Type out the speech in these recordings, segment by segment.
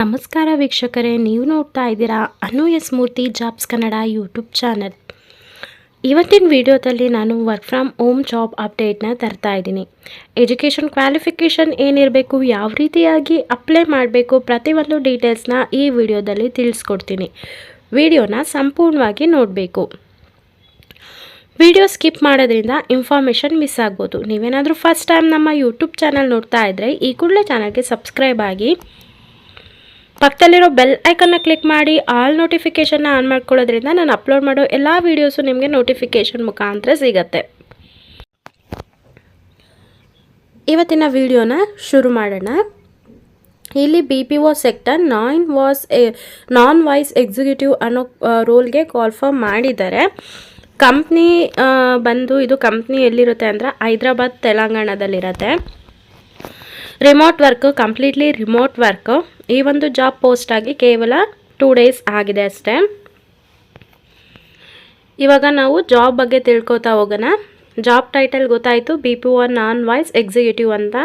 ನಮಸ್ಕಾರ ವೀಕ್ಷಕರೇ, ನೀವು ನೋಡ್ತಾ ಇದ್ದೀರಾ ಅನು ಎಸ್ ಮೂರ್ತಿ ಜಾಬ್ಸ್ ಕನ್ನಡ ಯೂಟ್ಯೂಬ್ ಚಾನಲ್. ಇವತ್ತಿನ ವಿಡಿಯೋದಲ್ಲಿ ನಾನು ವರ್ಕ್ ಫ್ರಮ್ ಹೋಮ್ ಜಾಬ್ ಅಪ್ಡೇಟ್ನ ತರ್ತಾ ಇದ್ದೀನಿ. ಎಜುಕೇಷನ್ ಕ್ವಾಲಿಫಿಕೇಷನ್ ಏನಿರಬೇಕು, ಯಾವ ರೀತಿಯಾಗಿ ಅಪ್ಲೈ ಮಾಡಬೇಕು, ಪ್ರತಿಯೊಂದು ಡೀಟೇಲ್ಸ್ನ ಈ ವಿಡಿಯೋದಲ್ಲಿ ತಿಳಿಸ್ಕೊಡ್ತೀನಿ. ವಿಡಿಯೋನ ಸಂಪೂರ್ಣವಾಗಿ ನೋಡಬೇಕು. ವಿಡಿಯೋ ಸ್ಕಿಪ್ ಮಾಡೋದ್ರಿಂದ ಇನ್ಫಾರ್ಮೇಷನ್ ಮಿಸ್ ಆಗ್ಬೋದು. ನೀವೇನಾದರೂ ಫಸ್ಟ್ ಟೈಮ್ ನಮ್ಮ ಯೂಟ್ಯೂಬ್ ಚಾನಲ್ ನೋಡ್ತಾ ಇದ್ದರೆ ಈ ಕೂಡಲೇ ಚಾನಲ್ಗೆ ಸಬ್ಸ್ಕ್ರೈಬ್ ಆಗಿ ಪಕ್ಕದಲ್ಲಿರೋ ಬೆಲ್ ಐಕನ್ನ ಕ್ಲಿಕ್ ಮಾಡಿ ಆಲ್ ನೋಟಿಫಿಕೇಷನ್ನ ಆನ್ ಮಾಡ್ಕೊಳ್ಳೋದ್ರಿಂದ ನಾನು ಅಪ್ಲೋಡ್ ಮಾಡೋ ಎಲ್ಲ ವೀಡಿಯೋಸು ನಿಮಗೆ ನೋಟಿಫಿಕೇಷನ್ ಮುಖಾಂತರ ಸಿಗತ್ತೆ. ಇವತ್ತಿನ ವಿಡಿಯೋನ ಶುರು ಮಾಡೋಣ. ಇಲ್ಲಿ BPO sector non voice executive ಅನ್ನೋ ರೋಲ್ಗೆ ಕಾಲ್ ಫಾರ್ಮ್ ಮಾಡಿದ್ದಾರೆ. ಕಂಪ್ನಿ ಇದು ಕಂಪ್ನಿ ಎಲ್ಲಿರುತ್ತೆ ಅಂದರೆ ಹೈದ್ರಾಬಾದ್ ತೆಲಂಗಾಣದಲ್ಲಿರುತ್ತೆ. Remote work, completely remote work. ಈ ಒಂದು ಜಾಬ್ ಪೋಸ್ಟ್ ಆಗಿ ಕೇವಲ 2 days ಆಗಿದೆ ಅಷ್ಟೇ. ಇವಾಗ ನಾವು ಜಾಬ್ ಬಗ್ಗೆ ತಿಳ್ಕೊತಾ ಹೋಗೋಣ. ಜಾಬ್ ಟೈಟಲ್ ಗೊತ್ತಾಯಿತು, BPO ನಾನ್ ವಾಯ್ಸ್ ಎಕ್ಸಿಕ್ಯೂಟಿವ್ ಅಂತ.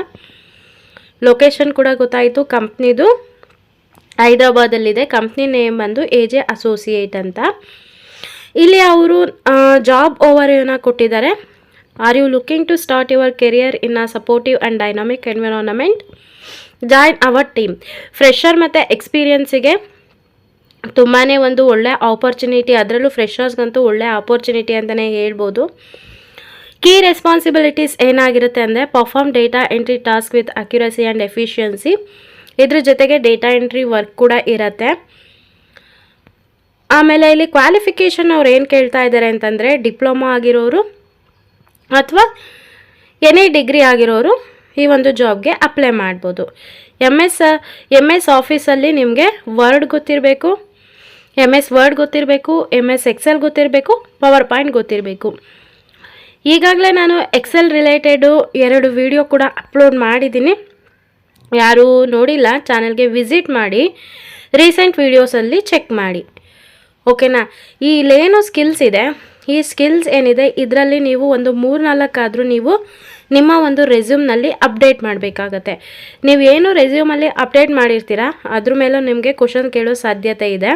ಲೊಕೇಶನ್ ಕೂಡ ಗೊತ್ತಾಯಿತು, ಕಂಪ್ನಿದು ಹೈದ್ರಾಬಾದಲ್ಲಿದೆ. ಕಂಪ್ನಿ ನೇಮ್ ಬಂದು AJ ಅಸೋಸಿಯೇಟ್ ಅಂತ. ಇಲ್ಲಿ ಅವರು ಜಾಬ್ ಓವರ್ವ್ಯೂನ ಕೊಟ್ಟಿದ್ದಾರೆ. Are you looking to start your career in a supportive and dynamic environment? Join our team. Fresher ಮತ್ತು ಎಕ್ಸ್ಪೀರಿಯನ್ಸಿಗೆ ತುಂಬಾ ಒಂದು ಒಳ್ಳೆ ಆಪರ್ಚುನಿಟಿ, ಅದರಲ್ಲೂ ಫ್ರೆಷರ್ಸ್ಗಂತೂ ಒಳ್ಳೆ ಆಪರ್ಚುನಿಟಿ ಅಂತಲೇ ಹೇಳ್ಬೋದು. ಕೀ ರೆಸ್ಪಾನ್ಸಿಬಿಲಿಟೀಸ್ ಏನಾಗಿರುತ್ತೆ ಅಂದರೆ perform data entry task with accuracy and efficiency. ಇದ್ರ ಜೊತೆಗೆ ಡೇಟಾ ಎಂಟ್ರಿ ವರ್ಕ್ ಕೂಡ ಇರುತ್ತೆ. ಆಮೇಲೆ ಇಲ್ಲಿ ಕ್ವಾಲಿಫಿಕೇಷನ್ ಅವ್ರು ಏನು ಕೇಳ್ತಾ ಇದ್ದಾರೆ ಅಂತಂದರೆ ಡಿಪ್ಲೊಮಾ ಆಗಿರೋರು ಅಥವಾ ಎನಿ ಡಿಗ್ರಿ ಆಗಿರೋರು ಈ ಒಂದು ಜಾಬ್ಗೆ ಅಪ್ಲೈ ಮಾಡ್ಬೋದು. MS ಆಫೀಸಲ್ಲಿ ನಿಮಗೆ ವರ್ಡ್ ಗೊತ್ತಿರಬೇಕು, MS ವರ್ಡ್ ಗೊತ್ತಿರಬೇಕು, MS ಎಕ್ಸೆಲ್ ಗೊತ್ತಿರಬೇಕು, ಪವರ್ ಪಾಯಿಂಟ್ ಗೊತ್ತಿರಬೇಕು. ಈಗಾಗಲೇ ನಾನು ಎಕ್ಸೆಲ್ ರಿಲೇಟೆಡು 2 ವಿಡಿಯೋ ಕೂಡ ಅಪ್ಲೋಡ್ ಮಾಡಿದ್ದೀನಿ. ಯಾರು ನೋಡಿಲ್ಲ ಚಾನಲ್ಗೆ ವಿಸಿಟ್ ಮಾಡಿ ರೀಸೆಂಟ್ ವೀಡಿಯೋಸಲ್ಲಿ ಚೆಕ್ ಮಾಡಿ, ಓಕೆನಾ. ಇಲ್ಲೇನು ಸ್ಕಿಲ್ಸ್ ಇದೆ, ಈ ಸ್ಕಿಲ್ಸ್ ಏನಿದೆ ಇದರಲ್ಲಿ ನೀವು ಒಂದು 3-4 ಆದರೂ ನೀವು ನಿಮ್ಮ ಒಂದು ರೆಸ್ಯೂಮ್ನಲ್ಲಿ ಅಪ್ಡೇಟ್ ಮಾಡಬೇಕಾಗತ್ತೆ. ನೀವು ಏನು ರೆಸ್ಯೂಮಲ್ಲಿ ಅಪ್ಡೇಟ್ ಮಾಡಿರ್ತೀರಾ ಅದ್ರ ಮೇಲೂ ನಿಮಗೆ ಕ್ವಶನ್ ಕೇಳೋ ಸಾಧ್ಯತೆ ಇದೆ.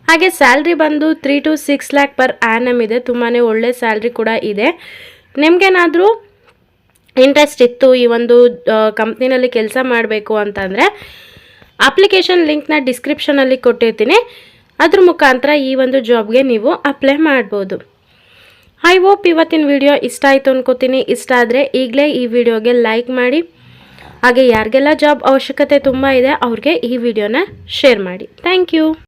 ಹಾಗೆ ಸ್ಯಾಲ್ರಿ ಬಂದು 3 to 6 lakh per annum ಇದೆ. ತುಂಬಾ ಒಳ್ಳೆ ಸ್ಯಾಲ್ರಿ ಕೂಡ ಇದೆ. ನಿಮಗೇನಾದರೂ ಇಂಟ್ರೆಸ್ಟ್ ಇತ್ತು ಈ ಒಂದು ಕಂಪ್ನಿನಲ್ಲಿ ಕೆಲಸ ಮಾಡಬೇಕು ಅಂತಂದರೆ ಅಪ್ಲಿಕೇಶನ್ ಲಿಂಕ್ನ ಡಿಸ್ಕ್ರಿಪ್ಷನಲ್ಲಿ ಕೊಟ್ಟಿರ್ತೀನಿ. ಅದ್ರ ಮುಖಾಂತರ ಈ ಒಂದು ಜಾಬ್ಗೆ ನೀವು ಅಪ್ಲೈ ಮಾಡ್ಬೋದು. ಐ ಹೋಪ್ ಇವತ್ತಿನ ವಿಡಿಯೋ ಇಷ್ಟ ಆಯಿತು ಅನ್ಕೋತೀನಿ. ಇಷ್ಟ ಆದರೆ ಈಗಲೇ ಈ ವಿಡಿಯೋಗೆ ಲೈಕ್ ಮಾಡಿ. ಹಾಗೆ ಯಾರಿಗೆಲ್ಲ ಜಾಬ್ ಅವಶ್ಯಕತೆ ತುಂಬ ಇದೆ ಅವ್ರಿಗೆ ಈ ವಿಡಿಯೋನ ಶೇರ್ ಮಾಡಿ. Thank you.